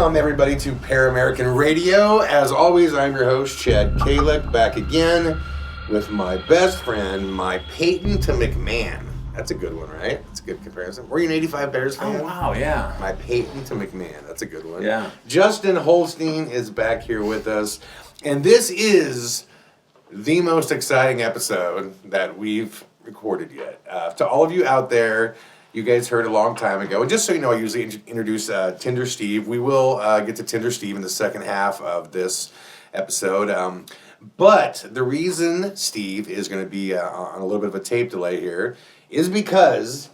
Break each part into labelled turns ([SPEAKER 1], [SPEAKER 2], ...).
[SPEAKER 1] Welcome, everybody, to Para-American Radio. As always, I'm your host, Chad Calek, back again with my best friend, my Peyton to McMahon. That's a good one, right? That's a good comparison. Were you an 85 Bears fan?
[SPEAKER 2] Oh, wow, yeah.
[SPEAKER 1] My Peyton to McMahon. That's a good one.
[SPEAKER 2] Yeah.
[SPEAKER 1] Justin Holstein is back here with us, and this is the most exciting episode that we've recorded yet. To all of you out there, you guys heard a long time ago. And just so you know, I usually introduce Tinder Steve. We will get to Tinder Steve in the second half of this episode. But the reason Steve is going to be on a little bit of a tape delay here is because,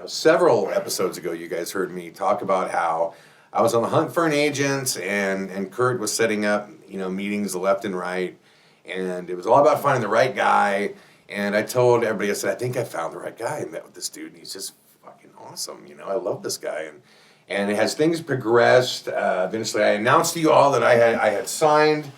[SPEAKER 1] several episodes ago, you guys heard me talk about how I was on the hunt for an agent, and Kurt was setting up, meetings left and right. And it was all about finding the right guy. And I told everybody, I said, I think I found the right guy. I met with this dude, and he's just fucking awesome. I love this guy. And as things progressed, eventually I announced to you all that I had signed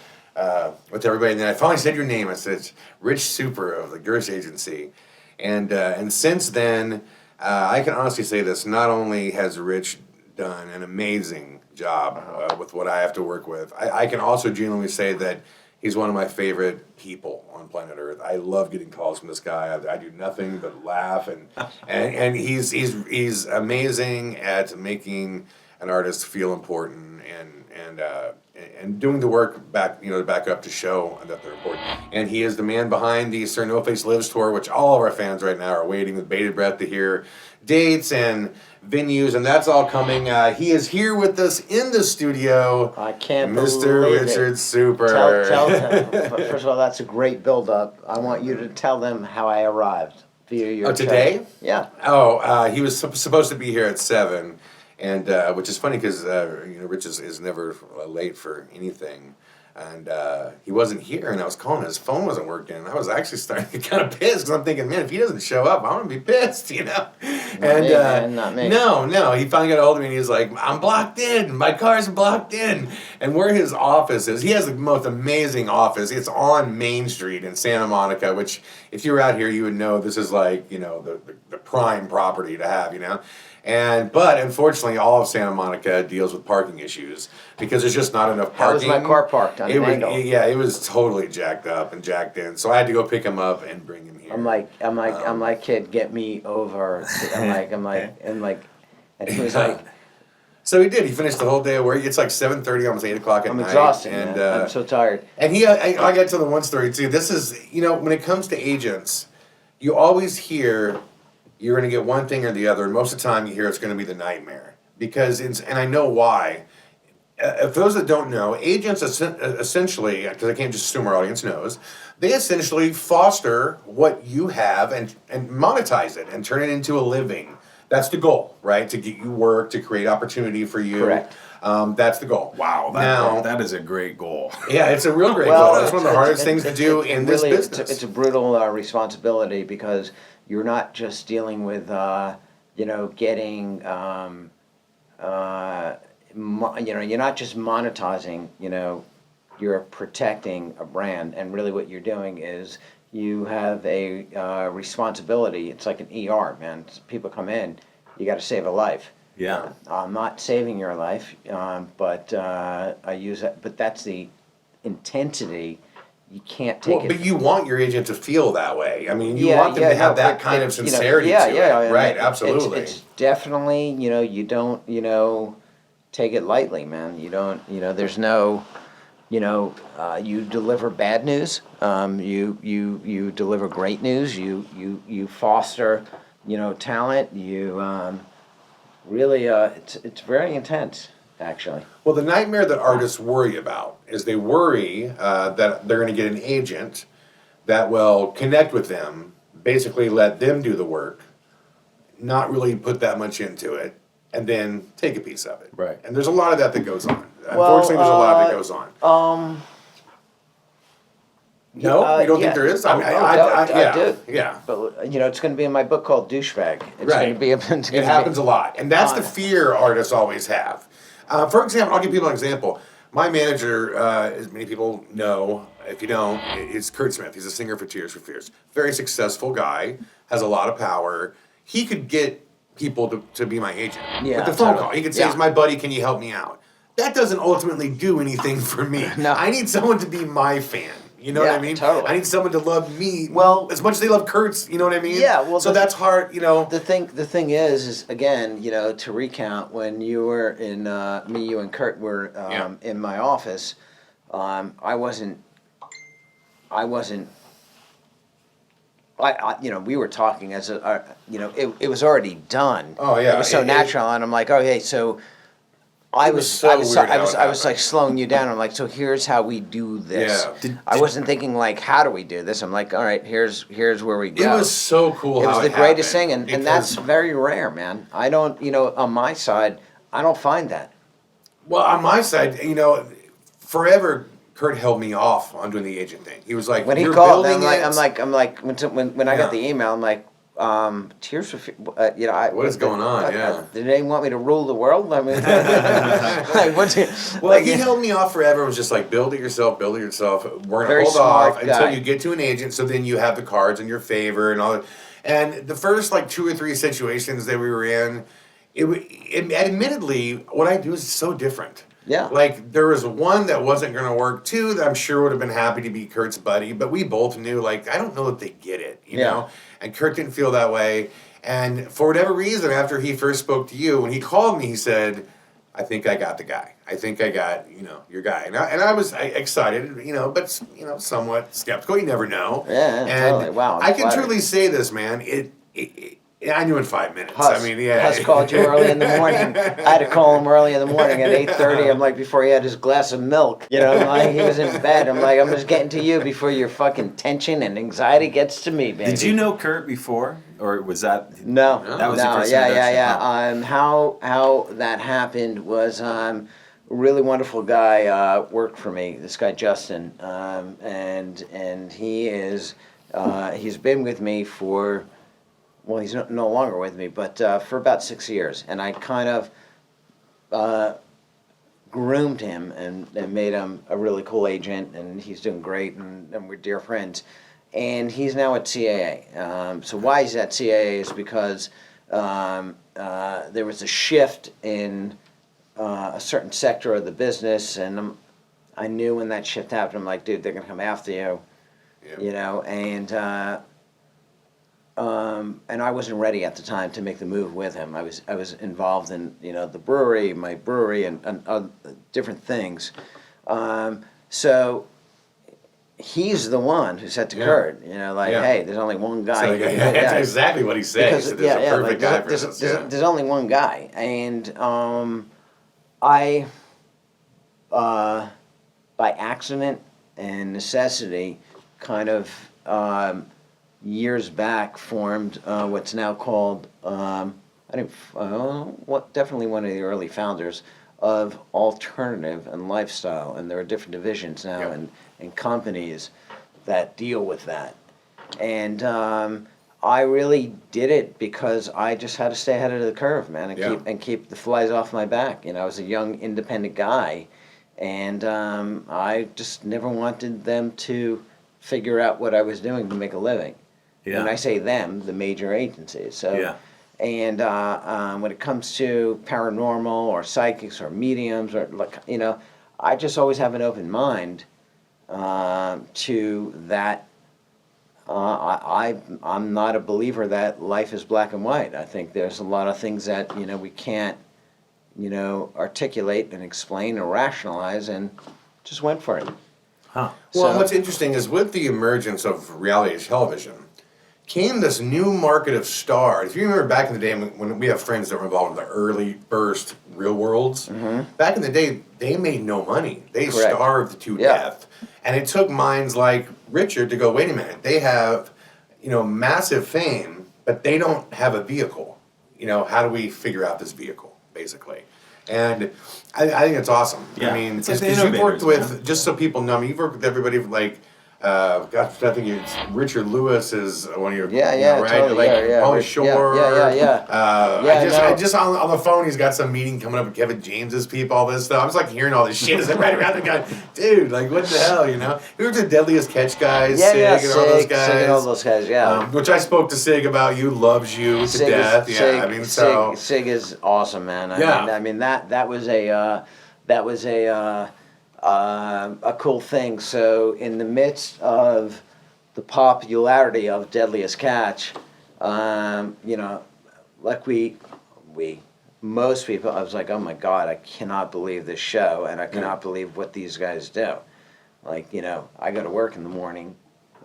[SPEAKER 1] with everybody. And then I finally said your name. I said, it's Rich Super of the Gersh agency. And since then, I can honestly say this. Not only has Rich done an amazing job with what I have to work with, I can also genuinely say that he's one of my favorite people on planet Earth. I love getting calls from this guy. I do nothing but laugh, and he's amazing at making an artist feel important and doing the work back up to show that they're important. And he is the man behind the Sir No Face Lives tour, which all of our fans right now are waiting with bated breath to hear dates and venues, and that's all coming. He is here with us in the studio.
[SPEAKER 3] I can't
[SPEAKER 1] Mr.
[SPEAKER 3] believe
[SPEAKER 1] Richard
[SPEAKER 3] it.
[SPEAKER 1] Super.
[SPEAKER 3] Tell them. First of all, that's a great build-up. I want you to tell them how I arrived via your
[SPEAKER 1] today?
[SPEAKER 3] show. Yeah.
[SPEAKER 1] He was supposed to be here at 7, and which is funny because Rich is never late for anything. And he wasn't here, and I was calling, his phone wasn't working, and I was actually starting to get kind of pissed, because I'm thinking, man, if he doesn't show up, I'm going to be pissed,
[SPEAKER 3] Not me.
[SPEAKER 1] No, he finally got a hold of me, and he was like, I'm blocked in, my car's blocked in, and where his office is, he has the most amazing office. It's on Main Street in Santa Monica, which, if you were out here, you would know this is like, the prime property to have, But unfortunately, all of Santa Monica deals with parking issues because there's just not enough parking.
[SPEAKER 3] How was my car parked on an angle?
[SPEAKER 1] Yeah, it was totally jacked up and jacked in. So I had to go pick him up and bring him here.
[SPEAKER 3] I'm like, kid, get me over. And he was like,
[SPEAKER 1] so he did. He finished the whole day of work. It's like 7:30, almost 8 o'clock at night.
[SPEAKER 3] I'm exhausted,
[SPEAKER 1] and
[SPEAKER 3] man. I'm so tired.
[SPEAKER 1] And I got to the one story too. This is, when it comes to agents, you always hear you're going to get one thing or the other, and most of the time you hear it's going to be the nightmare. And I know why. For those that don't know, agents essentially, because I can't just assume our audience knows, they essentially foster what you have and monetize it and turn it into a living. That's the goal, right? To get you work, to create opportunity for you.
[SPEAKER 3] Correct.
[SPEAKER 1] That's the goal.
[SPEAKER 2] Wow, that is a great goal.
[SPEAKER 1] Yeah, it's a real great goal. That's one of the hardest things to do in this business.
[SPEAKER 3] It's a brutal responsibility because you're not just dealing with, getting, you're not just monetizing, you're protecting a brand. And really what you're doing is you have a responsibility. It's like an ER, man. People come in, you got to save a life.
[SPEAKER 2] Yeah.
[SPEAKER 3] I'm not saving your life, but I use it. But that's the intensity. You can't take it.
[SPEAKER 1] But you want your agent to feel that way. I mean, you want them to have that kind of sincerity to it. Right, absolutely.
[SPEAKER 3] It's definitely, you don't, take it lightly, man. You don't, there's no, you deliver bad news. You deliver great news. You foster, talent. You really, it's very intense. Actually.
[SPEAKER 1] Well, the nightmare that artists worry about is they worry that they're going to get an agent that will connect with them, basically let them do the work, not really put that much into it, and then take a piece of it.
[SPEAKER 2] Right.
[SPEAKER 1] And there's a lot of that goes on. Unfortunately, there's a lot that goes on. No, you don't think there is?
[SPEAKER 3] I do.
[SPEAKER 1] Yeah.
[SPEAKER 3] But it's going to be in my book called Douchebag. It's
[SPEAKER 1] Right.
[SPEAKER 3] going to be.
[SPEAKER 1] It happens a lot, and that's the fear artists always have. For example, I'll give people an example. My manager, as many people know, if you don't, is Kurt Smith. He's a singer for Tears for Fears. Very successful guy, has a lot of power. He could get people to be my agent.
[SPEAKER 3] Yeah,
[SPEAKER 1] with the phone call. He could say, "It's my buddy. Can you help me out?" that doesn't ultimately do anything for me.
[SPEAKER 3] No.
[SPEAKER 1] I need someone to be my fan. You know what I mean?
[SPEAKER 3] Totally.
[SPEAKER 1] I need someone to love me as much as they love Kurt's. You know what I mean?
[SPEAKER 3] Yeah. Well,
[SPEAKER 1] so that's hard. You know.
[SPEAKER 3] The thing is again, you know, to recount when you were in me, you, and Kurt were in my office. I wasn't. You know, we were talking as you know, it was already done.
[SPEAKER 1] Oh yeah.
[SPEAKER 3] It was so natural, and I'm like, okay, so. I was like slowing you down. I'm like, so here's how we do this.
[SPEAKER 1] Yeah.
[SPEAKER 3] I wasn't thinking like, how do we do this? I'm like, all right, here's where we go.
[SPEAKER 1] It was so cool.
[SPEAKER 3] It was
[SPEAKER 1] how
[SPEAKER 3] the greatest
[SPEAKER 1] happened,
[SPEAKER 3] thing, and that's very rare, man. I don't, you know, on my side, I don't find that.
[SPEAKER 1] Well, on my side, you know, forever Kurt held me off on doing the agent thing. He was like,
[SPEAKER 3] When he
[SPEAKER 1] "You're
[SPEAKER 3] called,
[SPEAKER 1] building
[SPEAKER 3] I'm
[SPEAKER 1] it."
[SPEAKER 3] like, when I got the email, I'm like, tears for you know.
[SPEAKER 1] What is going on? Yeah.
[SPEAKER 3] Did they want me to rule the world? I mean, like, what's it?
[SPEAKER 1] Well,
[SPEAKER 3] Like,
[SPEAKER 1] he held me off forever. It was just like, build it yourself. We're going to
[SPEAKER 3] Very
[SPEAKER 1] hold
[SPEAKER 3] smart
[SPEAKER 1] off
[SPEAKER 3] guy.
[SPEAKER 1] until you get to an agent, so then you have the cards in your favor and all that. And the first, like, 2 or 3 situations that we were in, admittedly, what I do is so different.
[SPEAKER 3] Yeah.
[SPEAKER 1] Like, there was one that wasn't going to work, 2 that I'm sure would have been happy to be Kurt's buddy, but we both knew, like, I don't know that they get it, you know? And Kurt didn't feel that way. And for whatever reason, after he first spoke to you, when he called me, he said, I think I got the guy. I think I got, you know, your guy. And I was excited, you know, but, you know, somewhat skeptical. You never know.
[SPEAKER 3] Yeah,
[SPEAKER 1] and
[SPEAKER 3] totally. Wow, I'm
[SPEAKER 1] I can
[SPEAKER 3] flattered.
[SPEAKER 1] truly say this, man. I knew in 5 minutes.
[SPEAKER 3] Huss,
[SPEAKER 1] I mean, yeah.
[SPEAKER 3] Huss called you early in the morning. I had to call him early in the morning at 8:30. I'm like, before he had his glass of milk. You know, I'm like, he was in bed. I'm like, I'm just getting to you before your fucking tension and anxiety gets to me, baby.
[SPEAKER 2] Did you know Kurt before, or was that?
[SPEAKER 3] No.
[SPEAKER 2] That was your first
[SPEAKER 3] yeah.
[SPEAKER 2] introduction, huh?
[SPEAKER 3] How that happened was a really wonderful guy worked for me. This guy Justin, and he is he's been with me for. Well, he's no longer with me, but for about 6 years. And I kind of groomed him and made him a really cool agent, and he's doing great, and we're dear friends. And he's now at CAA. So why he's at CAA is because there was a shift in a certain sector of the business, and I knew when that shift happened, I'm like, dude, they're going to come after you, you know, and I wasn't ready at the time to make the move with him. I was involved in, you know, the brewery, my brewery, and different things. So he's the one who said to Kurt, you know, like, hey, there's only one guy.
[SPEAKER 1] So, that's exactly what he said. He said, there's a perfect guy for this.
[SPEAKER 3] There's only one guy, and I, by accident and necessity, kind of. Years back formed what's now called definitely one of the early founders of alternative and lifestyle, and there are different divisions now and companies that deal with that. And I really did it because I just had to stay ahead of the curve, man, and keep the flies off my back. You know, I was a young independent guy, and I just never wanted them to figure out what I was doing to make a living. When I say them, the major agencies. So, and when it comes to paranormal or psychics or mediums or, like, you know, I just always have an open mind to that. I'm not a believer that life is black and white. I think there's a lot of things that, you know, we can't, you know, articulate and explain or rationalize, and just went for it.
[SPEAKER 1] Huh. Well, what's interesting is with the emergence of reality television, came this new market of stars. If you remember back in the day when we have friends that were involved in the early burst Real Worlds, back in the day, they made no money. They starved to death. And it took minds like Richard to go, wait a minute, they have, you know, massive fame, but they don't have a vehicle. You know, how do we figure out this vehicle, basically? And I think it's awesome. I mean, because you've worked with, just so people know, I mean, you've worked with everybody like, gosh, I think it's Richard Lewis is one of your, right?
[SPEAKER 3] Totally,
[SPEAKER 1] like Pauly Shore.
[SPEAKER 3] I
[SPEAKER 1] just on the phone, he's got some meeting coming up with Kevin James's people, all this stuff. I was like hearing all this shit as I right around the guy, dude, like what the hell, you know? We were the Deadliest Catch guys, Sig, and all those guys.
[SPEAKER 3] Sig and all those guys,
[SPEAKER 1] which I spoke to Sig about. You, loves you to death. I mean,
[SPEAKER 3] Sig is awesome, man. I mean that that was a cool thing. So in the midst of the popularity of Deadliest Catch, you know, like most people, I was like, oh my God, I cannot believe this show, and I cannot believe what these guys do. Like, you know, I go to work in the morning.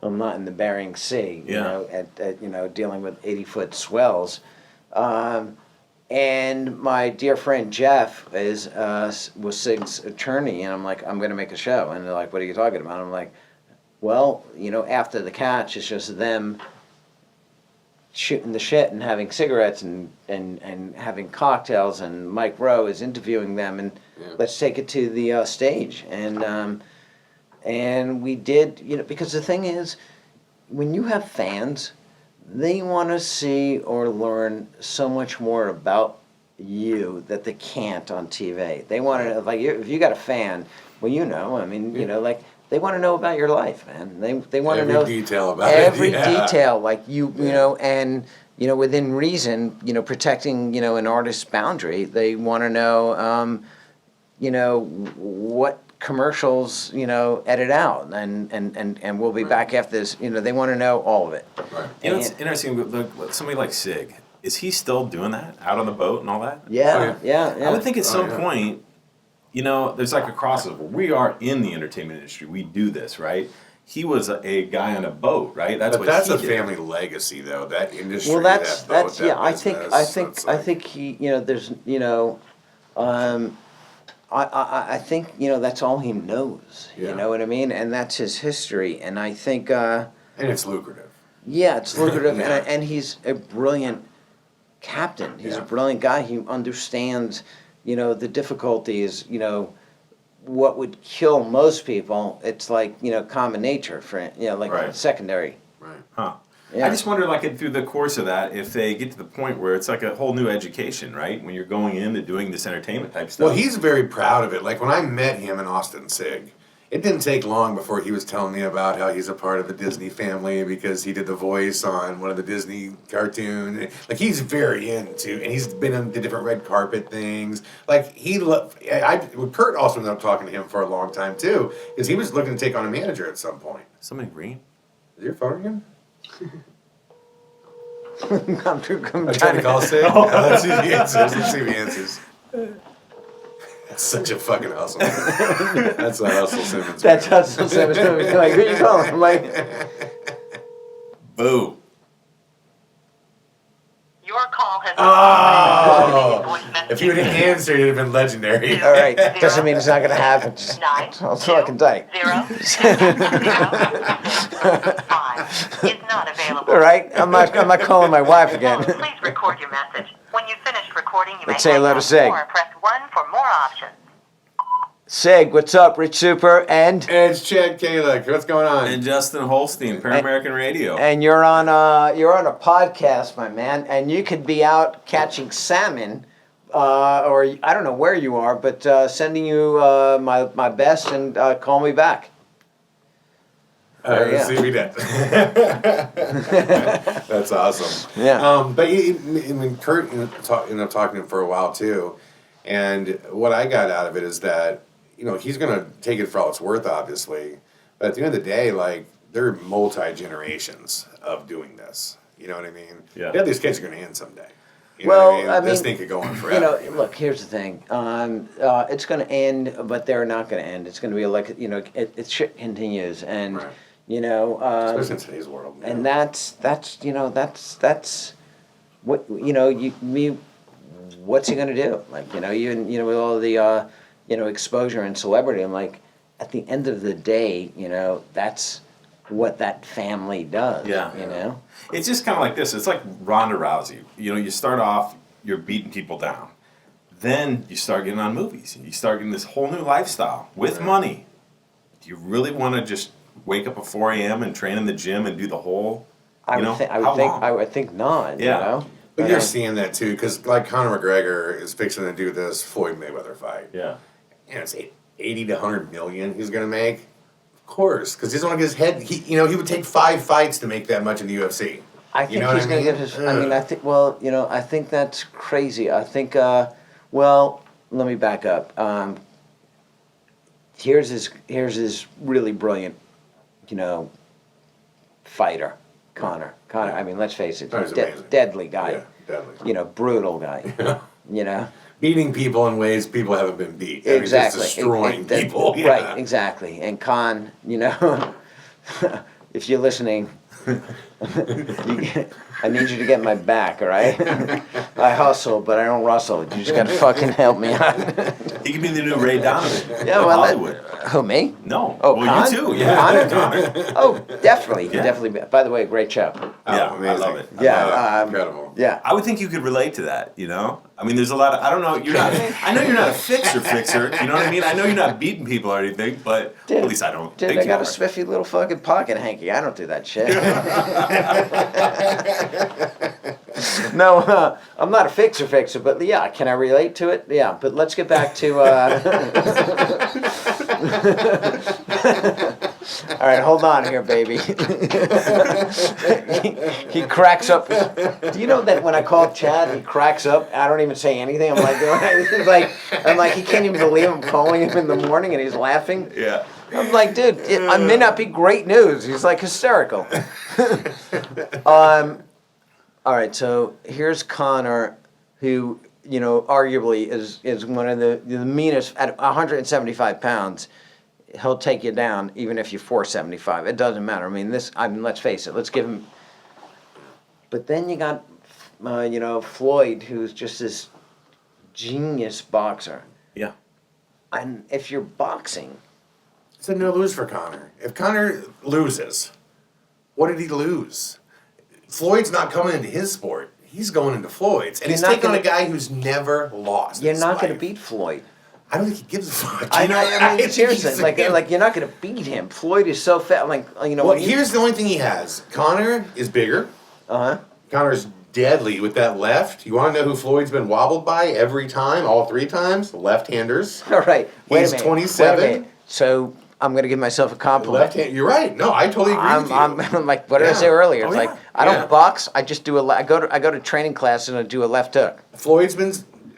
[SPEAKER 3] I'm not in the Bering Sea, you know, at you know, dealing with 80-foot swells. And my dear friend Jeff was Sig's attorney, and I'm like, I'm going to make a show. And they're like, what are you talking about? I'm like, well, you know, after the catch, it's just them shooting the shit and having cigarettes and having cocktails, and Mike Rowe is interviewing them, and let's take it to the stage. And we did, you know, because the thing is, when you have fans, they want to see or learn so much more about you that they can't on TV. They want to, like, if you got a fan, well, you know, I mean, you know, like, they want to know about your life, man. They want to know
[SPEAKER 1] every detail about
[SPEAKER 3] every
[SPEAKER 1] it.
[SPEAKER 3] detail, like you know, and you know, within reason, you know, protecting, you know, an artist's boundary. They want to know, you know, what commercials, you know, edit out, and we'll be back after this. You know, they want to know all of it.
[SPEAKER 1] Right.
[SPEAKER 2] You know, it's interesting. With somebody like Sig, is he still doing that out on the boat and all that?
[SPEAKER 3] Yeah, yeah.
[SPEAKER 2] I would think at some point, you know, there's like a crossover. We are in the entertainment industry. We do this, right? He was a guy on a boat, right? That's
[SPEAKER 1] But
[SPEAKER 2] what
[SPEAKER 1] that's
[SPEAKER 2] he
[SPEAKER 1] a
[SPEAKER 2] did.
[SPEAKER 1] family legacy, though. That industry.
[SPEAKER 3] Well, that's
[SPEAKER 1] that boat, that
[SPEAKER 3] yeah. I
[SPEAKER 1] business,
[SPEAKER 3] think he, you know, there's, you know, I think, you know, that's all he knows.
[SPEAKER 1] Yeah.
[SPEAKER 3] You know what I mean? And that's his history. And I think,
[SPEAKER 1] and it's lucrative.
[SPEAKER 3] yeah, it's lucrative,
[SPEAKER 1] Yeah.
[SPEAKER 3] and he's a brilliant captain. He's
[SPEAKER 1] Yeah.
[SPEAKER 3] a brilliant guy. He understands, you know, the difficulties, you know, what would kill most people. It's like, you know, common nature for, you know, like
[SPEAKER 2] Right.
[SPEAKER 3] secondary.
[SPEAKER 1] Right.
[SPEAKER 2] Huh.
[SPEAKER 3] Yeah.
[SPEAKER 2] I just wonder, like, through the course of that, if they get to the point where it's like a whole new education, right? When you're going into doing this entertainment type stuff.
[SPEAKER 1] Well, he's very proud of it. Like when I met him in Austin, Sig, it didn't take long before he was telling me about how he's a part of the Disney family because he did the voice on one of the Disney cartoons. Like he's very into, and he's been into different red carpet things. Like Kurt also ended up talking to him for a long time too, because he was looking to take on a manager at some point.
[SPEAKER 2] Somebody green?
[SPEAKER 1] Is your phone again?
[SPEAKER 3] I'm
[SPEAKER 1] I'm trying to call Sig. Let's see if he answers. Let's see if he answers. That's such a fucking hustle. That's a Hustle Simmons.
[SPEAKER 3] That's
[SPEAKER 1] man.
[SPEAKER 3] Hustle Simmons. Like, who you calling? I'm like,
[SPEAKER 2] Boo.
[SPEAKER 4] Your call has
[SPEAKER 1] Oh! If you would have answered, it'd have been legendary.
[SPEAKER 3] all right, doesn't mean it's not gonna happen. Just, I'll fucking die.
[SPEAKER 4] 5 is not available.
[SPEAKER 3] All right, I'm not calling my wife again.
[SPEAKER 4] Please record your message. When you've finished recording, you may
[SPEAKER 3] Let's say hello
[SPEAKER 4] hang
[SPEAKER 3] to
[SPEAKER 4] up
[SPEAKER 3] Sig.
[SPEAKER 4] or press 1 for more options.
[SPEAKER 3] Sig, what's up, Rich Super, and
[SPEAKER 1] It's Chad Kalek. What's going on?
[SPEAKER 2] And Justin Holstein, PARAMERICAN Radio.
[SPEAKER 3] you're on a podcast, my man, and you could be out catching salmon, or I don't know where you are, but sending you my best, and call me back.
[SPEAKER 1] Let's see if he did. That's awesome.
[SPEAKER 3] Yeah.
[SPEAKER 1] But Kurt ended up talking to him for a while too, and what I got out of it is that he's gonna take it for all it's worth, obviously. But at the end of the day, like they're multi-generations of doing this. You know what I mean?
[SPEAKER 2] Yeah.
[SPEAKER 1] These kids are gonna end someday. You know
[SPEAKER 3] Well,
[SPEAKER 1] what I mean? This thing could go on forever.
[SPEAKER 3] Look, here's the thing. It's going to end, but they're not going to end. It's going to be like, it shit continues, and
[SPEAKER 1] Right.
[SPEAKER 3] Especially
[SPEAKER 1] in today's world.
[SPEAKER 3] and that's what what's he going to do? Like, even with all the exposure and celebrity, I'm like, at the end of the day, that's what that family does.
[SPEAKER 2] Yeah. It's just kind of like this. It's like Ronda Rousey. You start off, you're beating people down. Then you start getting on movies. You start getting this whole new lifestyle with money. Do you really want to just wake up at 4 a.m. and train in the gym and do the whole,
[SPEAKER 3] I would think not.
[SPEAKER 2] Yeah.
[SPEAKER 1] But you're seeing that too, because like Conor McGregor is fixing to do this Floyd Mayweather fight.
[SPEAKER 2] Yeah.
[SPEAKER 1] It's 80 to 100 million he's going to make. Of course, because he doesn't want to get his head. He would take 5 fights to make that much in the UFC.
[SPEAKER 3] I think he's going to get his. I think that's crazy. I think. Well, let me back up. here's his really brilliant, fighter, Connor. I mean, let's face it,
[SPEAKER 1] Connor's amazing.
[SPEAKER 3] deadly guy.
[SPEAKER 1] Yeah, deadly.
[SPEAKER 3] Brutal guy.
[SPEAKER 1] Beating people in ways people haven't been beat. I mean,
[SPEAKER 3] Exactly.
[SPEAKER 1] just destroying people. Yeah.
[SPEAKER 3] Right, exactly. And Con, if you're listening, I need you to get my back, all right? I hustle, but I don't rustle. You just gotta fucking help me out.
[SPEAKER 2] He could be the new Ray Donovan.
[SPEAKER 3] Yeah,
[SPEAKER 2] of
[SPEAKER 3] well,
[SPEAKER 2] Hollywood.
[SPEAKER 3] Who, me?
[SPEAKER 2] No.
[SPEAKER 3] Oh,
[SPEAKER 2] well,
[SPEAKER 3] Con?
[SPEAKER 2] you too. Yeah. Connor.
[SPEAKER 3] Oh, definitely.
[SPEAKER 2] Yeah.
[SPEAKER 3] Definitely. By the way, great show.
[SPEAKER 2] Yeah,
[SPEAKER 1] Oh,
[SPEAKER 2] I
[SPEAKER 1] amazing.
[SPEAKER 2] love it.
[SPEAKER 3] Yeah,
[SPEAKER 1] Incredible.
[SPEAKER 3] Yeah.
[SPEAKER 2] I would think you could relate to that, I mean, there's a lot of, I don't know, I know you're not a fixer, you know what I mean? I know you're not beating people or anything, but
[SPEAKER 3] Dude,
[SPEAKER 2] at least I don't
[SPEAKER 3] Dude,
[SPEAKER 2] think
[SPEAKER 3] I
[SPEAKER 2] you
[SPEAKER 3] got
[SPEAKER 2] are.
[SPEAKER 3] a spiffy little fucking pocket hanky. I don't do that shit. No, I'm not a fixer, but yeah, can I relate to it? Yeah, but let's get back to. All right, hold on here, baby. he cracks up. Do you know that when I call Chad, he cracks up? I don't even say anything. I'm like, he can't even believe I'm calling him in the morning, and he's laughing.
[SPEAKER 2] Yeah.
[SPEAKER 3] I'm like, dude, it may not be great news. He's like hysterical. All right, so here's Connor, who arguably is one of the meanest at 175 pounds. He'll take you down even if you're 475. It doesn't matter. I mean, let's face it. Let's give him. But then you got, Floyd, who's just this genius boxer.
[SPEAKER 2] Yeah.
[SPEAKER 3] And if you're boxing.
[SPEAKER 1] It's a no lose for Connor. If Connor loses, what did he lose? Floyd's not coming into his sport. He's going into Floyd's. And he's taking on a guy who's never lost.
[SPEAKER 3] You're not going to beat Floyd.
[SPEAKER 1] I don't think he gives a fuck.
[SPEAKER 3] I mean, seriously, like you're not going to beat him. Floyd is so fat.
[SPEAKER 1] Well, here's the only thing he has. Connor is bigger. Connor's deadly with that left. You want to know who Floyd's been wobbled by every time, all 3 times? Left-handers.
[SPEAKER 3] All right. Wait
[SPEAKER 1] He's
[SPEAKER 3] a minute.
[SPEAKER 1] 27.
[SPEAKER 3] Wait a minute. So I'm going to give myself a compliment.
[SPEAKER 1] Left-hand. You're right. No, I totally agree with you.
[SPEAKER 3] I'm like, what did I say earlier? It's like I don't box. I just do I go to training class and I do a left hook.
[SPEAKER 1] Floyd's been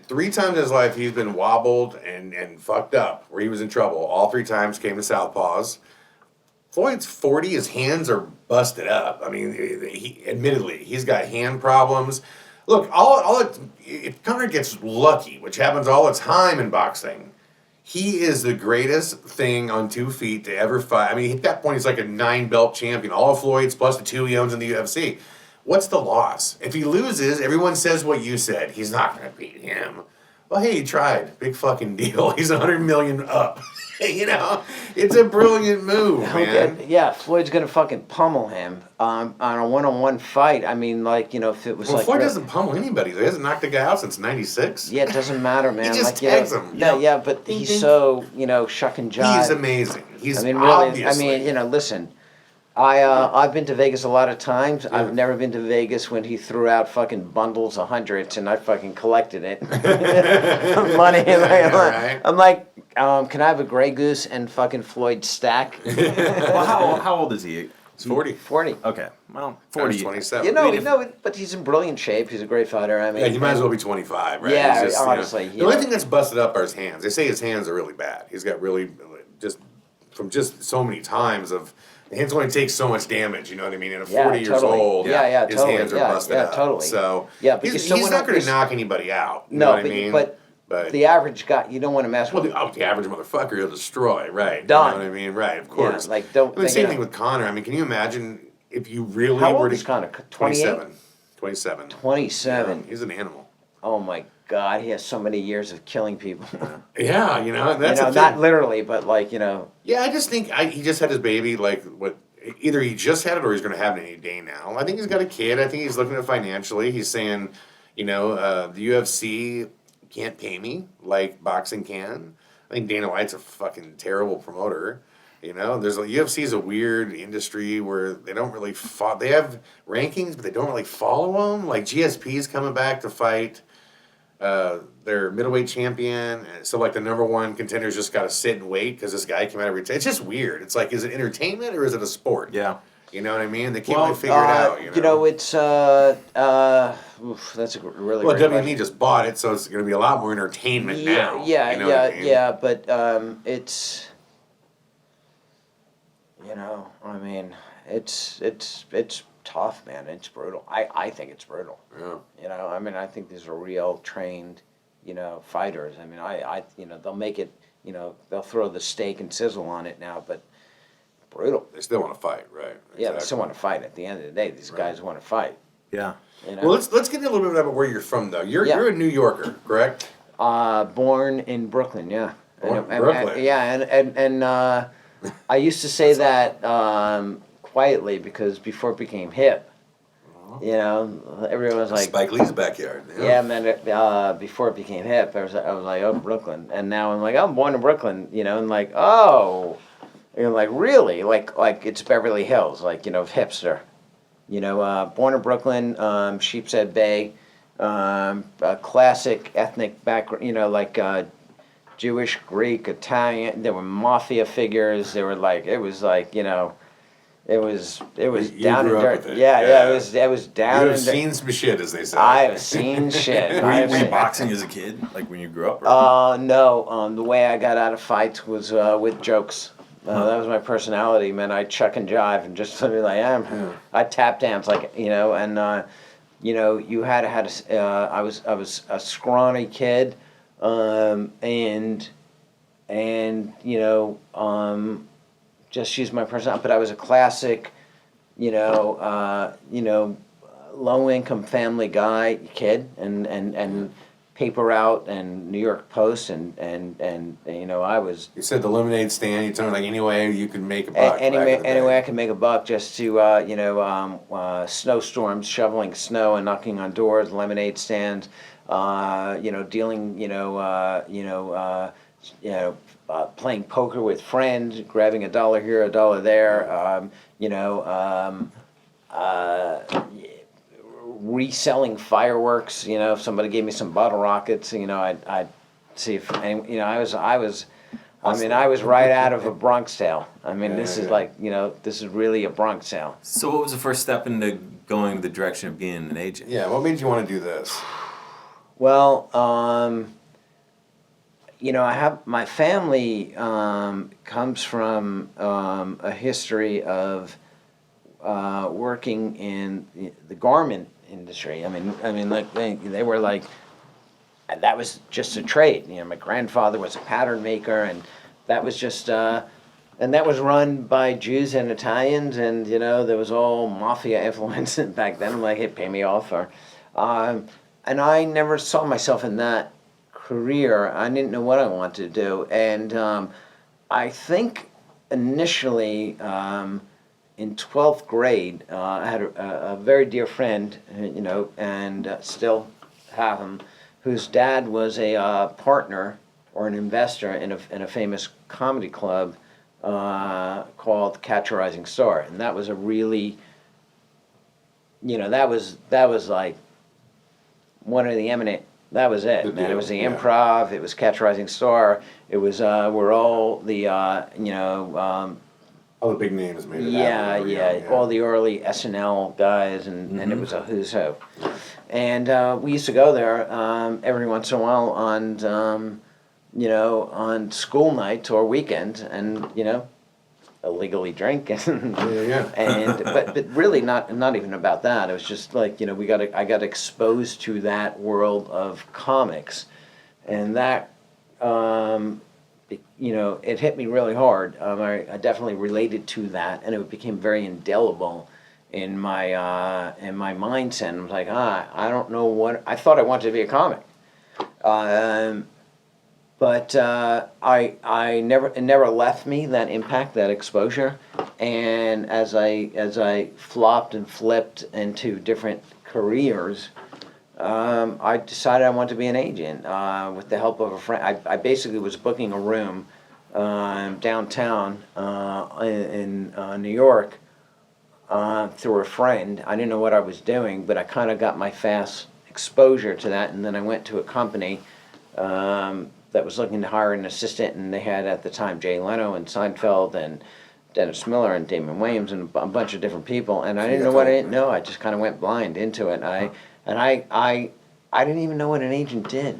[SPEAKER 1] 3 times in his life he's been wobbled and fucked up where he was in trouble. All 3 times came to southpaws. Floyd's 40. His hands are busted up. I mean, admittedly, he's got hand problems. Look, if Connor gets lucky, which happens all the time in boxing, he is the greatest thing on 2 feet to ever fight. I mean, at that point, he's like a 9-belt champion. All of Floyd's plus the 2 he owns in the UFC. What's the loss? If he loses, everyone says what you said. He's not going to beat him. Well, hey, he tried. Big fucking deal. He's 100 million up. It's a brilliant move, man.
[SPEAKER 3] Yeah, Floyd's going to fucking pummel him on a one-on-one fight. I mean, if it was
[SPEAKER 1] Floyd doesn't pummel anybody. He hasn't knocked a guy out since 96.
[SPEAKER 3] Yeah, it doesn't matter, man.
[SPEAKER 1] He just tags him.
[SPEAKER 3] Yeah, but he's so, shuck and jive.
[SPEAKER 1] He's amazing. He's
[SPEAKER 3] obviously. Listen. I've been to Vegas a lot of times. Yeah. I've never been to Vegas when he threw out fucking bundles of hundreds and I fucking collected it. Money.
[SPEAKER 1] Right.
[SPEAKER 3] I'm like, can I have a Grey Goose and fucking Floyd stack?
[SPEAKER 2] Well, how old is he?
[SPEAKER 1] He's 40.
[SPEAKER 3] 40.
[SPEAKER 2] Okay. Well, 40.
[SPEAKER 1] He's 27.
[SPEAKER 3] But he's in brilliant shape. He's a great fighter. I mean,
[SPEAKER 1] yeah, he might as well be 25, right?
[SPEAKER 3] Yeah,
[SPEAKER 1] just,
[SPEAKER 3] honestly.
[SPEAKER 1] The only thing that's busted up are his hands. They say his hands are really bad. He's got really, from so many times of, the hands only take so much damage, you know what I mean? And at 40 years old, his hands are busted up.
[SPEAKER 3] Totally.
[SPEAKER 1] So
[SPEAKER 3] yeah,
[SPEAKER 1] he's not going to knock anybody out. You know what I mean?
[SPEAKER 3] But the average guy, you don't want to mess with.
[SPEAKER 1] Well, the average motherfucker he'll destroy, right?
[SPEAKER 3] Done.
[SPEAKER 1] You know what I mean? Right, of course.
[SPEAKER 3] Yeah,
[SPEAKER 1] same thing with Connor. I mean, can you imagine if you really
[SPEAKER 3] How
[SPEAKER 1] were
[SPEAKER 3] old
[SPEAKER 1] to...
[SPEAKER 3] is Connor?
[SPEAKER 1] 27.
[SPEAKER 3] 27.
[SPEAKER 1] Yeah, he's an animal.
[SPEAKER 3] Oh my God, he has so many years of killing people.
[SPEAKER 1] Yeah, that's
[SPEAKER 3] not literally, but
[SPEAKER 1] Yeah, I just think he just had his baby, either he just had it or he's going to have it any day now. I think he's got a kid. I think he's looking at it financially. He's saying, the UFC can't pay me like boxing can. I think Dana White's a fucking terrible promoter. UFC is a weird industry where they don't really they have rankings, but they don't really follow them. Like GSP's coming back to fight their middleweight champion. So the number 1 contenders just got to sit and wait because this guy came out of retirement. It's just weird. It's like, is it entertainment or is it a sport?
[SPEAKER 2] Yeah.
[SPEAKER 1] You know what I mean? They can't really figure it out.
[SPEAKER 3] It's that's a really
[SPEAKER 1] well,
[SPEAKER 3] great
[SPEAKER 1] WME
[SPEAKER 3] question.
[SPEAKER 1] just bought it, so it's going to be a lot more entertainment now.
[SPEAKER 3] Yeah,
[SPEAKER 1] you know what I mean?
[SPEAKER 3] but it's You know, I mean, it's tough, man. It's brutal. I think it's brutal.
[SPEAKER 1] Yeah.
[SPEAKER 3] You know, I mean, I think these are real trained, you know, fighters. I mean, you know, they'll make it, you know, they'll throw the steak and sizzle on it now, but brutal.
[SPEAKER 1] They still want to fight, right?
[SPEAKER 3] Yeah, they still want to fight. At the end of the day, these guys want to fight.
[SPEAKER 2] Yeah.
[SPEAKER 3] You know?
[SPEAKER 1] Well, let's get a little bit about where you're from, though. You're a New Yorker, correct?
[SPEAKER 3] Born in Brooklyn, yeah.
[SPEAKER 1] Born in Brooklyn.
[SPEAKER 3] Yeah, I used to say that quietly because before it became hip, you know, everyone was like,
[SPEAKER 1] Spike Lee's backyard.
[SPEAKER 3] yeah, man. Before it became hip, I was like, oh, Brooklyn, and now I'm like, I'm born in Brooklyn, you know, and like, oh, you're like, really, like it's Beverly Hills, like, you know, hipster, you know, born in Brooklyn, Sheepshead Bay, a classic ethnic background, you know, like Jewish, Greek, Italian. There were mafia figures. There were like, it was like, you know, it was
[SPEAKER 1] You
[SPEAKER 3] down and
[SPEAKER 1] grew up
[SPEAKER 3] dirty.
[SPEAKER 1] with it.
[SPEAKER 3] Yeah, it was
[SPEAKER 1] You
[SPEAKER 3] down
[SPEAKER 1] have
[SPEAKER 3] and dirty.
[SPEAKER 1] seen some shit, as they say.
[SPEAKER 3] I've seen shit.
[SPEAKER 2] Were you boxing as a kid, like when you grew up? Or?
[SPEAKER 3] No. The way I got out of fights was with jokes. That was my personality, man. I chuck and jive and just be like, I tap dance, like, you know, and you know, you had to I was a scrawny kid, and you know, just use my personality. But I was a classic, you know, low income family guy kid, and paper route and New York Post and you know, I was.
[SPEAKER 1] You said the lemonade stand. You told me like any way you could make a buck.
[SPEAKER 3] Any way I could make a buck, just to you know, snowstorms, shoveling snow and knocking on doors, lemonade stands, you know, dealing, playing poker with friends, grabbing $1 here, $1 there, you know, reselling fireworks. You know, if somebody gave me some bottle rockets, you know, I'd see if any, you know, I was I was right out of a Bronx Tale. I mean, this is like, you know, this is really a Bronx Tale.
[SPEAKER 2] So what was the first step into going the direction of being an agent?
[SPEAKER 1] Yeah, what made you want to do this?
[SPEAKER 3] Well, you know, I have, my family comes from a history of working in the garment industry. I mean, like they were like, that was just a trade. You know, my grandfather was a pattern maker, and that was just, and that was run by Jews and Italians, and you know, there was all mafia influence back then. I'm like, hey, pay me off, or, and I never saw myself in that career. I didn't know what I wanted to do, and I think initially. In 12th grade, I had a very dear friend, you know, and still have him, whose dad was a partner or an investor in a famous comedy club called Catch a Rising Star, and that was a really, you know, that was like one of the eminent. That was it, man. It was the Improv. It was Catch a Rising Star. It was we're all the you know.
[SPEAKER 1] All the big names made it
[SPEAKER 3] Yeah. All the early SNL guys, and it was a who's who. And we used to go there every once in a while on, you know, on school nights or weekends, and, you know, illegally drink. And, but really not even about that. It was just like, you know, I got exposed to that world of comics, and that, you know, it hit me really hard. I definitely related to that, and it became very indelible in my mindset. I was like, I don't know what I thought I wanted to be a comic, but it never left me, that impact, that exposure. And as I flopped and flipped into different careers, I decided I wanted to be an agent with the help of a friend. I basically was booking a room downtown in New York through a friend. I didn't know what I was doing, but I kind of got my fast exposure to that, and then I went to a company that was looking to hire an assistant, and they had at the time Jay Leno and Seinfeld and Dennis Miller and Damon Wayans and a bunch of different people, and I didn't know what I didn't know. I just kind of went blind into it. I didn't even know what an agent did.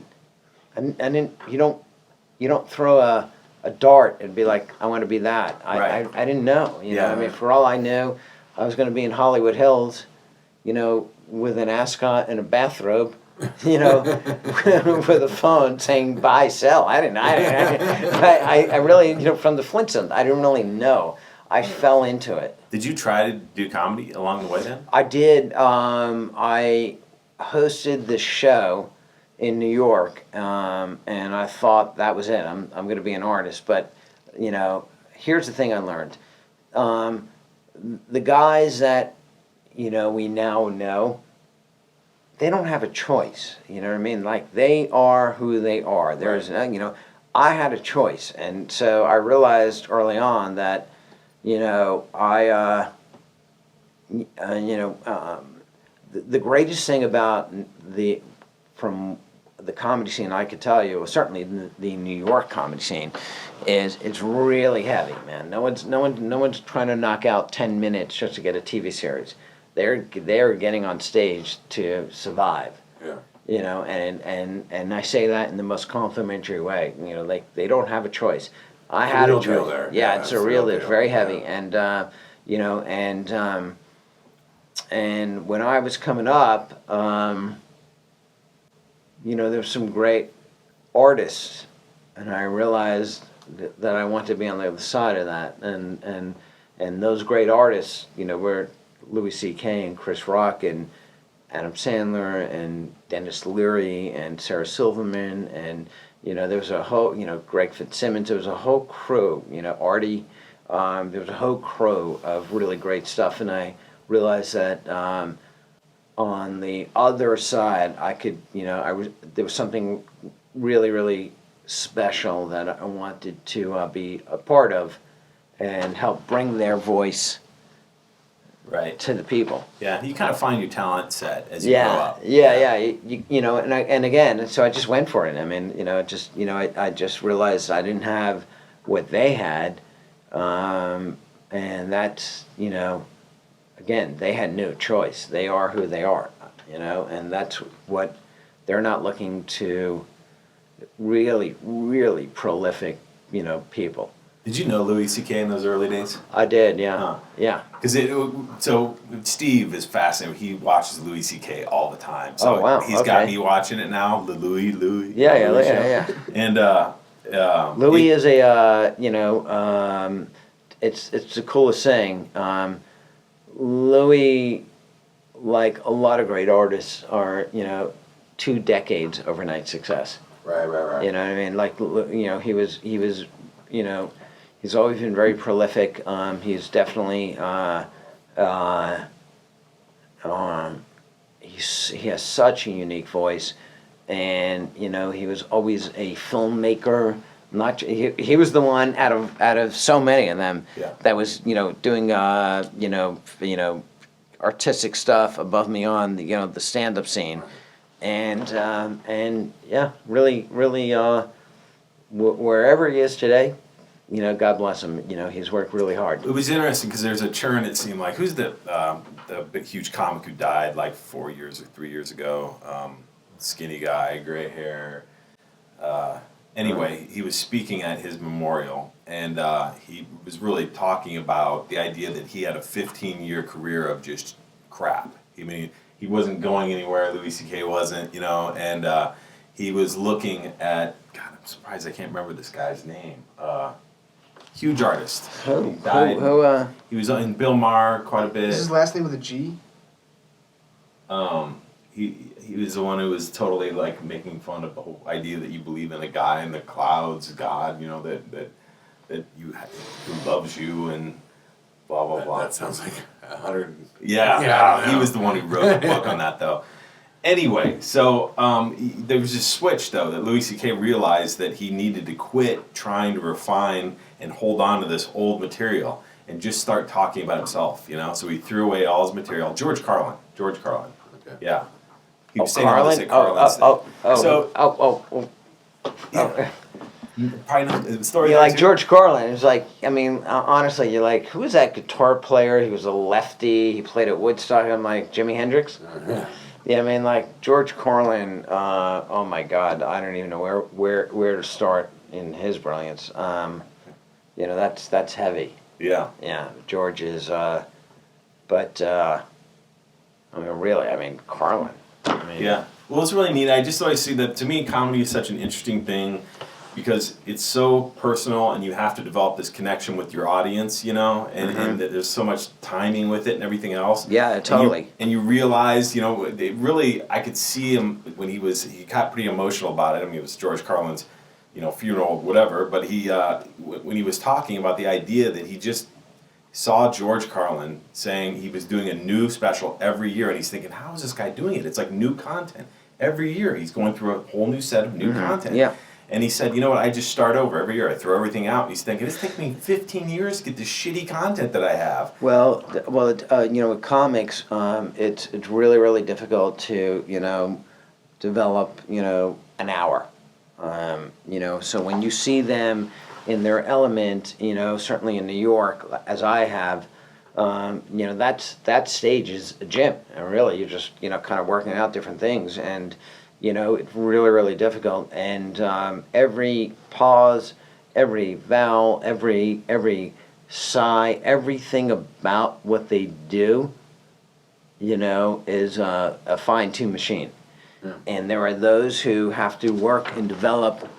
[SPEAKER 3] I didn't. You don't throw a a dart and be like, I want to be that.
[SPEAKER 2] Right.
[SPEAKER 3] I didn't know. You know,
[SPEAKER 2] Yeah.
[SPEAKER 3] I mean, for all I knew, I was going to be in Hollywood Hills, you know, with an ascot and a bathrobe, you know, with a phone saying buy, sell. I really, you know, from the Flintstones, I didn't really know. I fell into it.
[SPEAKER 2] Did you try to do comedy along the way then?
[SPEAKER 3] I did. I hosted this show in New York, and I thought that was it. I'm going to be an artist. But, you know, here's the thing I learned. The guys that, you know, we now know, they don't have a choice. You know what I mean? Like, they are who they are. There's, you know, I had a choice. And so I realized early on that, you know, the greatest thing about from the comedy scene I could tell you, certainly the New York comedy scene, is it's really heavy, man. No one's trying to knock out 10 minutes just to get a TV series. They're getting on stage to survive.
[SPEAKER 1] Yeah.
[SPEAKER 3] You know, and I say that in the most complimentary way. You know, like they don't have a choice. I
[SPEAKER 1] It's a
[SPEAKER 3] had
[SPEAKER 1] real
[SPEAKER 3] a
[SPEAKER 1] deal
[SPEAKER 3] choice.
[SPEAKER 1] there.
[SPEAKER 3] Yeah,
[SPEAKER 1] Yeah,
[SPEAKER 3] it's
[SPEAKER 1] it's
[SPEAKER 3] a
[SPEAKER 1] a
[SPEAKER 3] real
[SPEAKER 1] real
[SPEAKER 3] It's
[SPEAKER 1] deal.
[SPEAKER 3] very heavy,
[SPEAKER 1] Yeah.
[SPEAKER 3] you know, and when I was coming up, you know, there's some great artists, and I realized that I want to be on the other side of that, and those great artists, you know, were Louis C.K. and Chris Rock and Adam Sandler and Dennis Leary and Sarah Silverman, and you know, there was a whole, you know, Greg Fitzsimmons. There was a whole crew, you know, Artie. There was a whole crew of really great stuff, and I realized that on the other side, I could, you know, there was something really, really special that I wanted to be a part of, and help bring their voice
[SPEAKER 2] Right.
[SPEAKER 3] to the people.
[SPEAKER 2] Yeah, you kind of find your talent set as you grow up.
[SPEAKER 3] Yeah. You know, and again, so I just went for it. I mean, you know, I just realized I didn't have what they had, and that's, you know, again, they had no choice. They are who they are, you know, and that's what they're not looking to. Really, really prolific, you know, people.
[SPEAKER 2] Did you know Louis C.K. in those early days?
[SPEAKER 3] I did, yeah,
[SPEAKER 2] Huh.
[SPEAKER 3] yeah.
[SPEAKER 2] Because so Steve is fascinated. He watches Louis C.K. all the time. So
[SPEAKER 3] Oh, wow,
[SPEAKER 2] he's got
[SPEAKER 3] okay.
[SPEAKER 2] me watching it now. The Louis.
[SPEAKER 3] Yeah,
[SPEAKER 2] Louis
[SPEAKER 3] yeah.
[SPEAKER 2] show. And
[SPEAKER 3] Louis is a, you know, it's the coolest thing. Louis, like a lot of great artists, are, you know, 2 decades overnight success.
[SPEAKER 1] Right.
[SPEAKER 3] You know what I mean? Like, you know, he was, you know, he's always been very prolific. He's definitely, he has such a unique voice, and you know, he was always a filmmaker. He was the one out of so many of them that was, you know, doing you know artistic stuff above and beyond the, you know, the stand up scene, and yeah, really wherever he is today, you know, God bless him. You know, he's worked really hard.
[SPEAKER 2] it was interesting because there's a churn. It seemed like who's the big huge comic who died like 4 years or 3 years ago? Skinny guy, gray hair. Anyway, he was speaking at his memorial, and he was really talking about the idea that he had a 15-year career of just crap. I mean, he wasn't going anywhere. Louis C.K. wasn't, you know, and he was looking at. God, I'm surprised I can't remember this guy's name. Huge artist.
[SPEAKER 3] Who?
[SPEAKER 2] He died.
[SPEAKER 3] Who?
[SPEAKER 2] He was in Bill Maher quite a bit.
[SPEAKER 5] Is his last name with a G?
[SPEAKER 2] He was the one who was totally like making fun of the whole idea that you believe in a guy in the clouds, God, you know, that you who loves you and blah blah blah.
[SPEAKER 1] That sounds like 100.
[SPEAKER 2] Yeah, he was the one who wrote the book on that though. Anyway, so there was this switch though that Louis C.K. realized that he needed to quit trying to refine and hold on to this old material and just start talking about himself, you know. So he threw away all his material. George Carlin.
[SPEAKER 1] Okay.
[SPEAKER 2] Yeah. He was saying all this at Carlin's thing. Yeah. Probably not the story.
[SPEAKER 3] You like George Carlin. It was like, I mean, honestly, you're like, who was that guitar player? He was a lefty. He played at Woodstock. I'm like, Jimi Hendrix? Yeah, I mean, like, George Carlin, oh my God, I don't even know where to start. in his brilliance. That's heavy.
[SPEAKER 2] Yeah.
[SPEAKER 3] Yeah, George is, but really, Carlin.
[SPEAKER 2] Yeah. Well, it's really neat. I just always see that, to me, comedy is such an interesting thing because it's so personal and you have to develop this connection with your audience, and that there's so much timing with it and everything else.
[SPEAKER 3] Yeah, totally.
[SPEAKER 2] And you realize, it really, I could see him when he got pretty emotional about it. I mean, it was George Carlin's, funeral, whatever, but when he was talking about the idea that he just saw George Carlin saying he was doing a new special every year, and he's thinking, how is this guy doing it? It's like new content. Every year he's going through a whole new set of new content.
[SPEAKER 3] Yeah.
[SPEAKER 2] And he said, you know what, I just start over every year. I throw everything out. And he's thinking, it's taken me 15 years to get this shitty content that I have.
[SPEAKER 3] Well, with comics, it's really, really difficult to, develop, an hour. So when you see them in their element, certainly in New York, as I have, that stage is a gym. And really, you're just, kind of working out different things. And, it's really, really difficult. And every pause, every vowel, every sigh, everything about what they do, is a fine-tuned machine. Yeah. And there are those who have to work and develop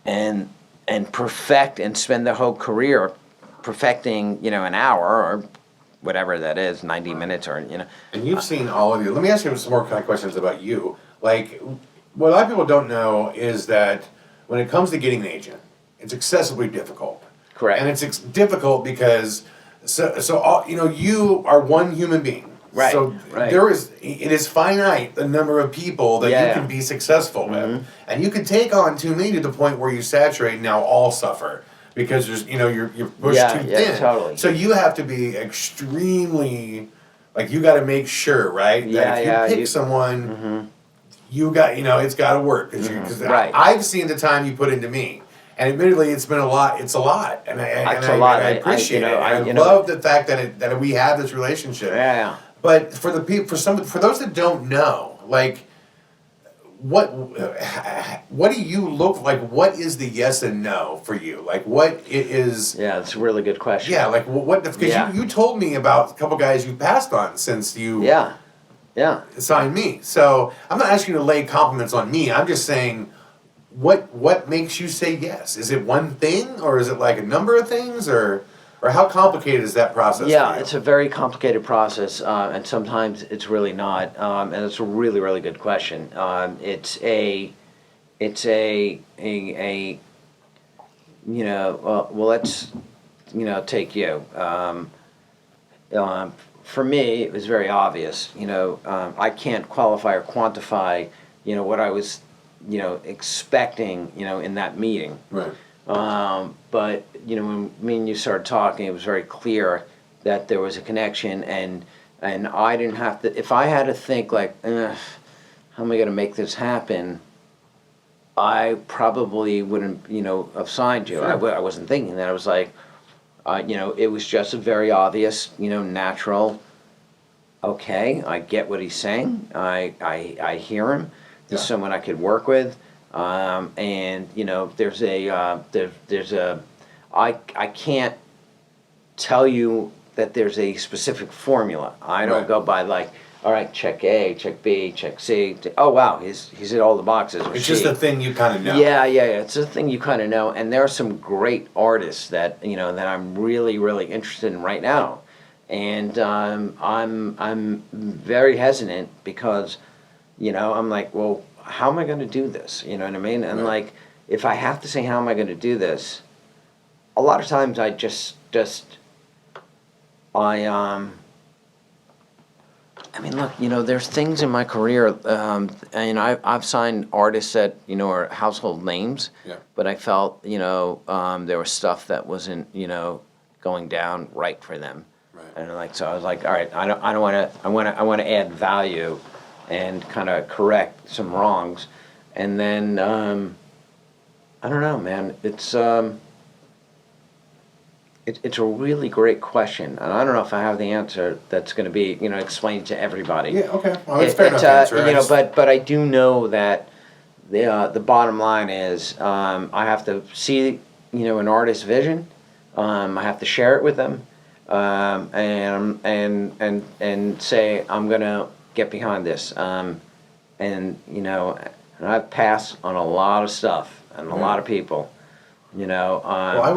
[SPEAKER 3] and perfect and spend their whole career perfecting, an hour or whatever that is, 90 minutes or,
[SPEAKER 1] And you've seen all of you. Let me ask you some more kind of questions about you. Like, what a lot of people don't know is that when it comes to getting an agent, it's excessively difficult.
[SPEAKER 3] Correct.
[SPEAKER 1] And it's difficult because, you are one human being.
[SPEAKER 3] Right.
[SPEAKER 1] So
[SPEAKER 3] right.
[SPEAKER 1] It is finite the number of people that you can be successful with, and you can take on too many to the point where you saturate. And now all suffer because there's you're pushed too thin.
[SPEAKER 3] Yeah, totally.
[SPEAKER 1] So you have to be extremely you got to make sure, right, that if you pick someone, you got it's got to work because
[SPEAKER 3] right.
[SPEAKER 1] I've seen the time you put into me. And admittedly, it's been a lot. It's a lot, and I appreciate it. I love the fact that we have this relationship.
[SPEAKER 3] Yeah.
[SPEAKER 1] But for the people, for those that don't know, what do you look like? What is the yes and no for you? What is?
[SPEAKER 3] Yeah, it's a really good question.
[SPEAKER 1] Yeah, what? Because you told me about a couple guys you passed on since you signed me. So I'm not asking you to lay compliments on me. I'm just saying, what makes you say yes? Is it one thing, or is it a number of things, or how complicated is that process?
[SPEAKER 3] Yeah,
[SPEAKER 1] for you?
[SPEAKER 3] it's a very complicated process, and sometimes it's really not. And it's a really, really good question. It's a let's take you. For me, it was very obvious. I can't qualify or quantify. What I was, expecting. In that meeting.
[SPEAKER 1] Right.
[SPEAKER 3] But when me and you started talking, it was very clear that there was a connection, and I didn't have to. If I had to think how am I going to make this happen? I probably wouldn't, have signed you.
[SPEAKER 1] Sure.
[SPEAKER 3] I wasn't thinking that. I was like, it was just a very obvious, natural. Okay, I get what he's saying. I hear him. There's someone I could work with. And there's I can't tell you that there's a specific formula. I don't go by all right, check A, check B, check C. Oh wow, he's hit all the boxes.
[SPEAKER 1] It's just a thing you kind of know.
[SPEAKER 3] Yeah. It's a thing you kind of know, and there are some great artists that that I'm really, really interested in right now, and I'm very hesitant because I'm like, well, how am I going to do this? You know what I mean? And if I have to say how am I going to do this, a lot of times I look, there's things in my career, and I've signed artists that are household names, but I felt there was stuff that wasn't going down right for them, and so I was like, all right, I want to add value and kind of correct some wrongs, and then I don't know, man. It's a really great question, and I don't know if I have the answer that's going to be explained to everybody.
[SPEAKER 1] Yeah, okay. Well, that's fair enough answer.
[SPEAKER 3] But I do know that the bottom line is I have to see an artist's vision. I have to share it with them, and say I'm gonna get behind this. And I've passed on a lot of stuff and a lot of people.
[SPEAKER 1] Well,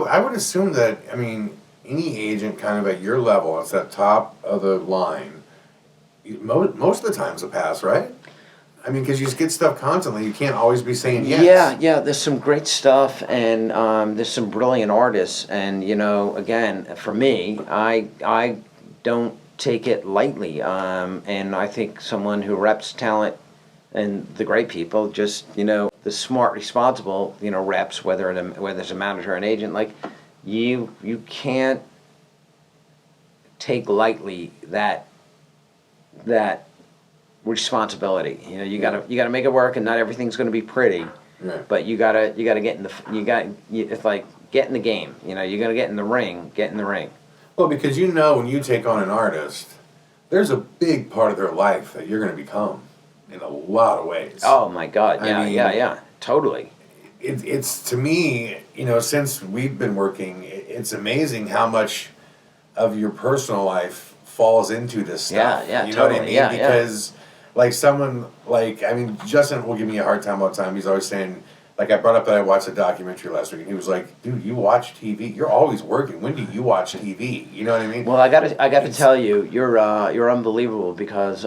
[SPEAKER 1] I would assume that, I mean, any agent kind of at your level, it's that top of the line, most of the time's a pass, right? I mean, because you just get stuff constantly. You can't always be saying yes.
[SPEAKER 3] Yeah. There's some great stuff, and there's some brilliant artists. And again, for me, I don't take it lightly. And I think someone who reps talent and the great people, just the smart, responsible, reps, whether it's a manager or an agent, like you can't take lightly that responsibility. You gotta make it work, and not everything's gonna be pretty.
[SPEAKER 1] Right.
[SPEAKER 3] But you gotta get in it's like get in the game. You're gonna get in the ring. Get in the ring.
[SPEAKER 1] Well, because when you take on an artist, there's a big part of their life that you're going to become in a lot of ways.
[SPEAKER 3] Oh my God!
[SPEAKER 1] I mean,
[SPEAKER 3] Yeah. Totally.
[SPEAKER 1] It's to me, since we've been working, it's amazing how much of your personal life falls into this stuff.
[SPEAKER 3] Yeah,
[SPEAKER 1] you know what I
[SPEAKER 3] totally.
[SPEAKER 1] mean?
[SPEAKER 3] Yeah,
[SPEAKER 1] because like someone Justin will give me a hard time all the time. He's always saying, like, I brought up that I watched a documentary last week, and he was like, "Dude, you watch TV? You're always working. When do you watch TV?" You know what I mean?
[SPEAKER 3] Well, I got to tell you, you're unbelievable, because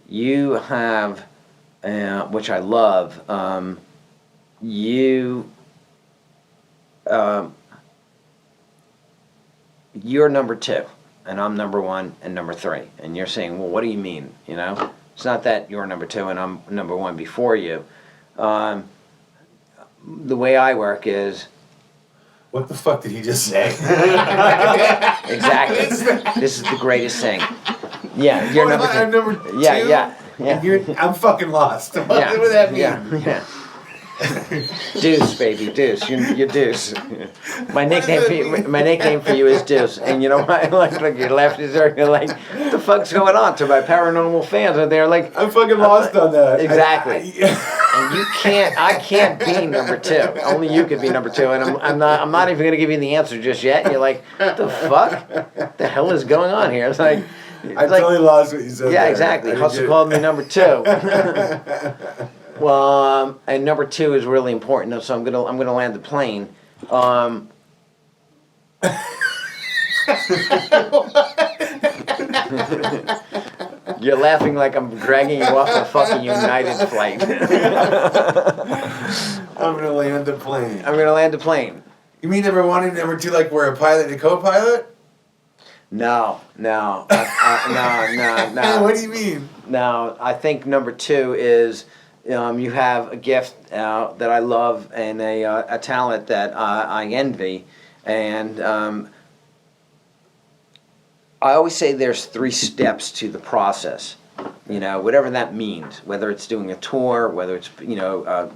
[SPEAKER 3] you have, which I love, you're number 2, and I'm number 1 and number 3, and you're saying, well, what do you mean? It's not that you're number 2 and I'm number 1 before you. The way I work is,
[SPEAKER 1] what the fuck did he just say?
[SPEAKER 3] exactly. This is the greatest thing. Yeah, you're number 2.
[SPEAKER 1] I'm number 2.
[SPEAKER 3] Yeah.
[SPEAKER 1] And I'm fucking lost. What
[SPEAKER 3] Yeah.
[SPEAKER 1] does that mean?
[SPEAKER 3] Yeah. Deuce, baby, Deuce. You're Deuce. My nickname for you is Deuce. And you know why? Like your left is there. You're like, what the fuck's going on? To my paranormal fans, and they're like,
[SPEAKER 1] I'm fucking lost on that.
[SPEAKER 3] Exactly. And I can't be number 2. Only you could be number 2. And I'm not even gonna give you the answer just yet. And you're like, what the fuck? What the hell is going on here? It's like,
[SPEAKER 1] I totally lost what you said.
[SPEAKER 3] yeah,
[SPEAKER 1] there.
[SPEAKER 3] exactly. Hustle called me number 2. Well, and number 2 is really important, though, so I'm gonna land the plane. You're laughing like I'm dragging you off a fucking United flight.
[SPEAKER 1] I'm gonna land the plane.
[SPEAKER 3] I'm gonna land the plane.
[SPEAKER 1] You mean number 1 and number 2, like we're a pilot and a co-pilot?
[SPEAKER 3] No. No.
[SPEAKER 1] What do you mean?
[SPEAKER 3] No, I think number 2 is. You have a gift that I love, and a talent that I envy, and I always say there's 3 steps to the process. Whatever that means, whether it's doing a tour, whether it's a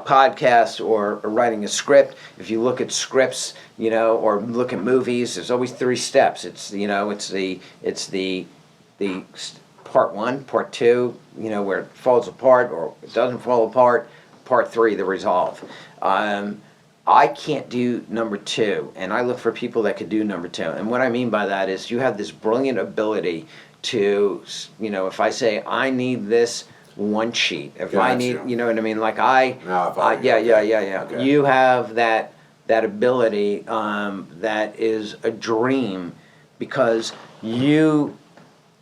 [SPEAKER 3] podcast or writing a script. If you look at scripts, or look at movies, there's always 3 steps. It's the part 1, part 2, where it falls apart or it doesn't fall apart. Part 3, the resolve. I can't do number 2, and I look for people that could do number 2. And what I mean by that is you have this brilliant ability to, if I say I need this 1 sheet, if I need, you know what I mean, like yeah. Okay. You have that ability that is a dream, because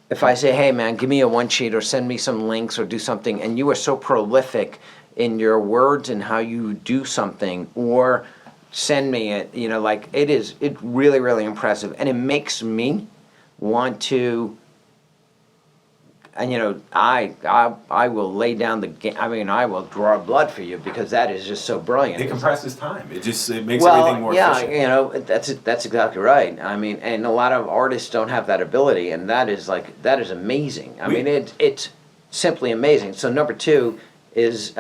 [SPEAKER 3] if I say, hey man, give me a 1 sheet or send me some links or do something, and you are so prolific in your words and how you do something, or send me it, it's really, really impressive. And it makes me want to, and I will lay down the game. I mean, I will draw blood for you, because that is just so brilliant.
[SPEAKER 2] It compresses time. It makes everything more efficient.
[SPEAKER 3] That's exactly right. I mean, and a lot of artists don't have that ability, and that is amazing. I mean, it's simply amazing. So number 2 is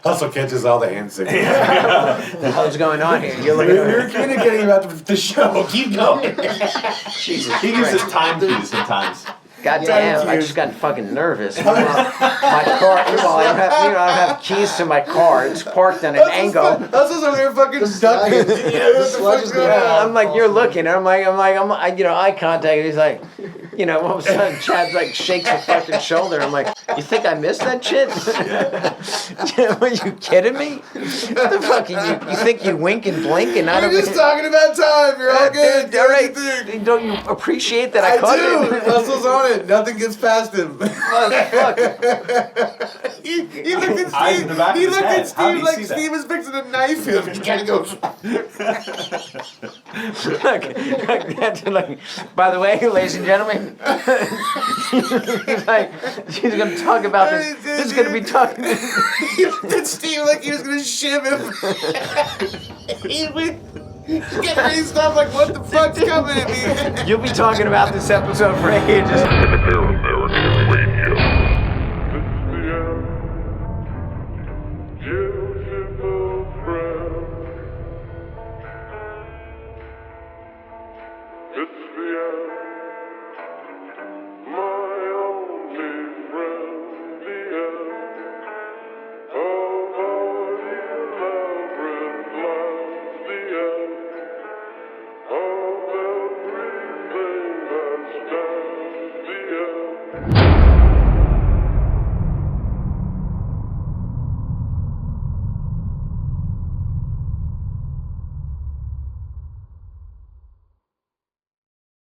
[SPEAKER 1] Hustle catches all the hand signals.
[SPEAKER 3] what the hell's going on here?
[SPEAKER 1] You're communicating about the show. Keep going.
[SPEAKER 3] Jesus
[SPEAKER 2] He gives
[SPEAKER 3] Christ.
[SPEAKER 2] us time cues sometimes.
[SPEAKER 3] Goddamn, I just got fucking nervous. My car, well, I don't have keys to my car. It's parked on an angle.
[SPEAKER 1] That's just over there fucking ducking.
[SPEAKER 3] I'm like, you're looking. I'm like, eye contact. And he's like, all of a sudden, Chad's like shakes his fucking shoulder. I'm like, you think I missed that shit? Are you kidding me? What the fuck? You think you wink and blink and I don't?
[SPEAKER 1] We're just talking about time. You're all good.
[SPEAKER 3] All right. Don't you appreciate that I caught
[SPEAKER 1] do.
[SPEAKER 3] it?
[SPEAKER 1] Russell's on it. Nothing gets past him.
[SPEAKER 3] Fuck.
[SPEAKER 1] He looked at
[SPEAKER 2] Eyes in the back
[SPEAKER 1] Steve. He
[SPEAKER 2] of his
[SPEAKER 1] looked
[SPEAKER 2] head.
[SPEAKER 1] at
[SPEAKER 2] How do
[SPEAKER 1] Steve
[SPEAKER 2] you
[SPEAKER 1] like
[SPEAKER 2] see that?
[SPEAKER 1] Steve is fixing to knife him. He kind of goes.
[SPEAKER 3] By the way, ladies and gentlemen, she's going to talk about this. This is going to be talking.
[SPEAKER 1] He looked at Steve like he was going to shiv him. He get ready to stop like, what the fuck's coming at me?
[SPEAKER 3] You'll be talking about this episode for ages.
[SPEAKER 5] PARAMERICAN RADIO. Beautiful friend. It's the end.